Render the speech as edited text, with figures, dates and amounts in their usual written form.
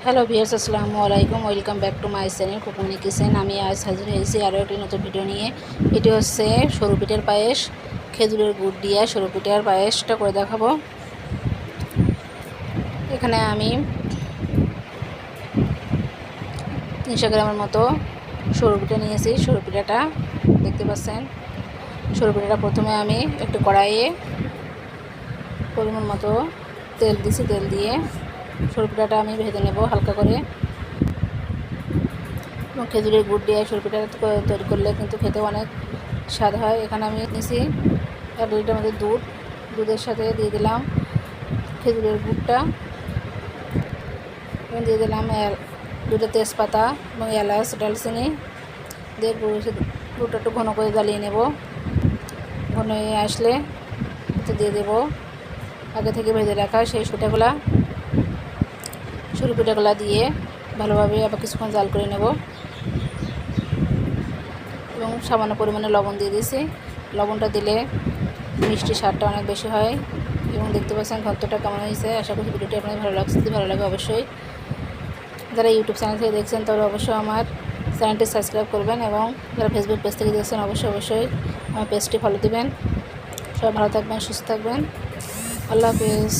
Hello viewers, আসসালামু আলাইকুম। Welcome back to my channel Kukumoni kitchen. আমি আজ হাজির হয়েছি আরও একটি নতুন ভিডিও নিয়ে। এটি হচ্ছে সরু পিঠার পায়েস। খেজুরের গুড় দিয়ে সরু পিঠার পায়েসটা করে দেখাবো। এখানে আমি 300 গ্রামের মতো সরু পিঠা নিয়েছি। সরু পিঠাটা দেখতে পাচ্ছেন। সরু পিঠাটা প্রথমে আমি একটু কড়াইয়ে পরিমাণ মতো তেল দিয়েছি। তেল দিয়ে সরু পিঠাটা আমি ভেজে নেব হালকা করে। এবং খেজুরের গুড় দিয়ে সরু পিঠা তৈরি করলে কিন্তু খেতে অনেক স্বাদ হয়। এখানে আমি নিয়েছি 1 লিটার মতো দুধের সাথে দিয়ে দিলাম খেজুরের গুড়টা এবং দিয়ে দিলাম 2টা তেজপাতা এবং এলাচ, ডালচিনি দিয়ে গুড়টা একটু ঘন করে জ্বালিয়ে নেব। ঘন হয়ে আসলে দিয়ে দেব আগে থেকে ভেজে রাখা সেই সরু পিঠাগুলা দিয়ে ভালোভাবে আবার কিছুক্ষণ জাল করে নেব এবং সামান্য পরিমাণে লবণ দিয়ে দিয়েছি। লবণটা দিলে মিষ্টি স্বাদটা অনেক বেশি হয়। এবং দেখতে পাচ্ছেন ঘনত্বটা কেমন হয়েছে। আশা করি ভিডিওটি আপনাদের ভালো লাগছে। যদি ভালো লাগে অবশ্যই যারা ইউটিউব চ্যানেল থেকে দেখছেন তাহলে অবশ্যই আমার চ্যানেলটি সাবস্ক্রাইব করবেন এবং যারা ফেসবুক পেজ থেকে দেখছেন অবশ্যই আমার পেজটি ফলো দিবেন। সবাই ভালো থাকবেন, সুস্থ থাকবেন। আল্লাহ হাফেজ।